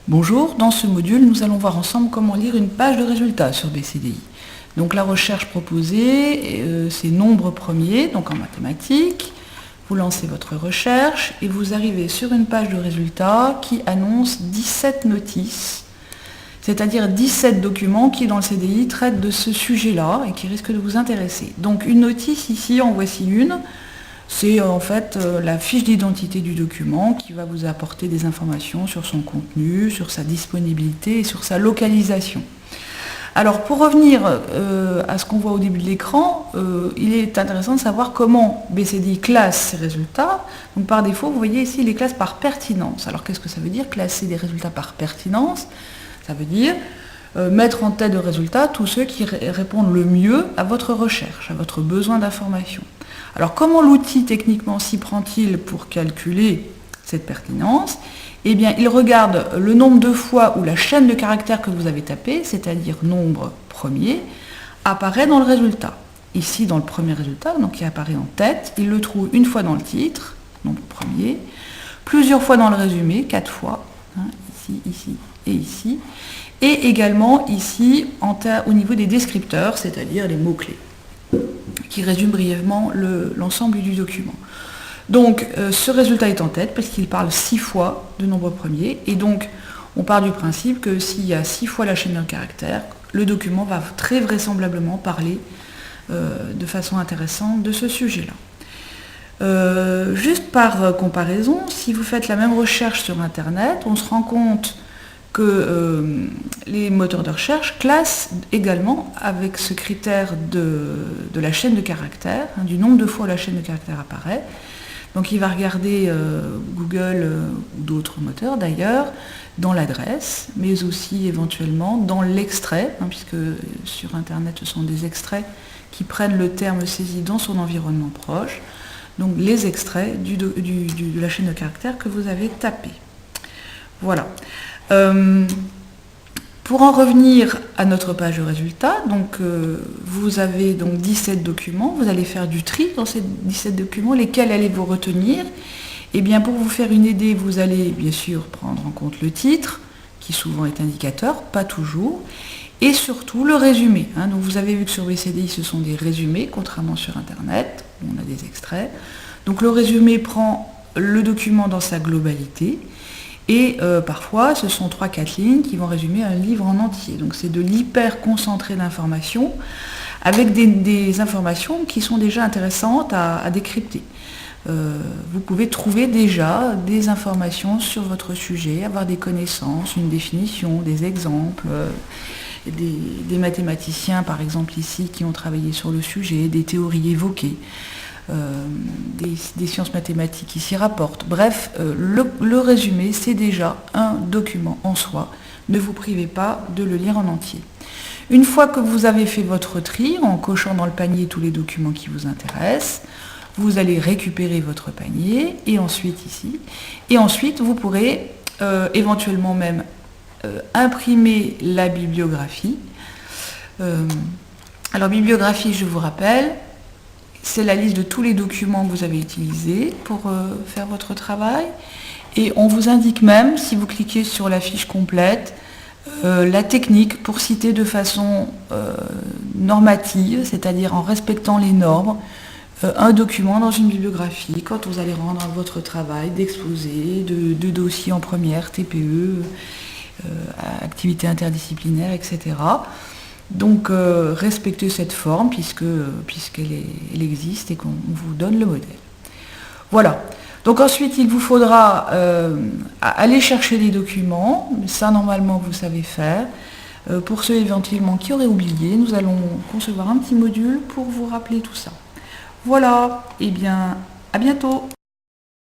Bonjour, dans ce module, nous allons voir ensemble comment lire une page de résultats sur BCDI. Donc la recherche proposée, c'est nombre premier, donc en mathématiques. Vous lancez votre recherche et vous arrivez sur une page de résultats qui annonce 17 notices, c'est-à-dire 17 documents qui, dans le CDI, traitent de ce sujet-là et qui risquent de vous intéresser. Donc une notice ici, en voici une. C'est en fait la fiche d'identité du document qui va vous apporter des informations sur son contenu, sur sa disponibilité et sur sa localisation. Alors pour revenir à ce qu'on voit au début de l'écran, il est intéressant de savoir comment BCDI classe ses résultats. Donc par défaut, vous voyez ici, il les classe par pertinence. Alors qu'est-ce que ça veut dire, classer des résultats par pertinence? Ça veut dire mettre en tête de résultats tous ceux qui répondent le mieux à votre recherche, à votre besoin d'information. Alors comment l'outil techniquement s'y prend-il pour calculer cette pertinence? Eh bien, il regarde le nombre de fois où la chaîne de caractères que vous avez tapé, c'est-à-dire nombre premier, apparaît dans le résultat. Ici, dans le premier résultat, donc qui apparaît en tête, il le trouve une fois dans le titre, nombre premier, plusieurs fois dans le résumé, 4 fois, ici, ici et ici, et également ici au niveau des descripteurs, c'est-à-dire les mots-clés, qui résument brièvement l'ensemble du document. Donc ce résultat est en tête parce qu'il parle 6 fois de nombre premier, et donc on part du principe que s'il y a 6 fois la chaîne de caractères, le document va très vraisemblablement parler de façon intéressante de ce sujet-là. Juste par comparaison, si vous faites la même recherche sur Internet, on se rend compte que les moteurs de recherche classent également avec ce critère de la chaîne de caractères, du nombre de fois où la chaîne de caractères apparaît. Donc il va regarder Google ou d'autres moteurs d'ailleurs dans l'adresse, mais aussi éventuellement dans l'extrait, puisque sur Internet ce sont des extraits qui prennent le terme saisi dans son environnement proche, donc les extraits de la chaîne de caractères que vous avez tapé. Voilà. Pour en revenir à notre page de résultats, donc, vous avez donc 17 documents, vous allez faire du tri dans ces 17 documents, lesquels allez-vous retenir? Eh bien pour vous faire une idée, vous allez bien sûr prendre en compte le titre, qui souvent est indicateur, pas toujours, et surtout le résumé. Donc vous avez vu que sur BCDI ce sont des résumés, contrairement sur Internet, où on a des extraits. Donc le résumé prend le document dans sa globalité, et parfois, ce sont 3-4 lignes qui vont résumer un livre en entier. Donc c'est de l'hyper concentré d'informations, avec des informations qui sont déjà intéressantes à décrypter. Vous pouvez trouver déjà des informations sur votre sujet, avoir des connaissances, une définition, des exemples, des mathématiciens par exemple ici qui ont travaillé sur le sujet, des théories évoquées. Des sciences mathématiques qui s'y rapportent. Bref, le résumé, c'est déjà un document en soi. Ne vous privez pas de le lire en entier. Une fois que vous avez fait votre tri, en cochant dans le panier tous les documents qui vous intéressent, vous allez récupérer votre panier, et ensuite ici, et ensuite vous pourrez éventuellement même imprimer la bibliographie. Alors bibliographie, je vous rappelle, c'est la liste de tous les documents que vous avez utilisés pour faire votre travail. Et on vous indique même, si vous cliquez sur la fiche complète, la technique pour citer de façon normative, c'est-à-dire en respectant les normes, un document dans une bibliographie quand vous allez rendre votre travail d'exposé, de dossier en première, TPE, activité interdisciplinaire, etc. Donc respectez cette forme puisqu'elle existe et qu'on vous donne le modèle. Voilà. Donc ensuite il vous faudra aller chercher les documents, mais ça normalement vous savez faire. Pour ceux éventuellement qui auraient oublié, nous allons concevoir un petit module pour vous rappeler tout ça. Voilà, et bien à bientôt.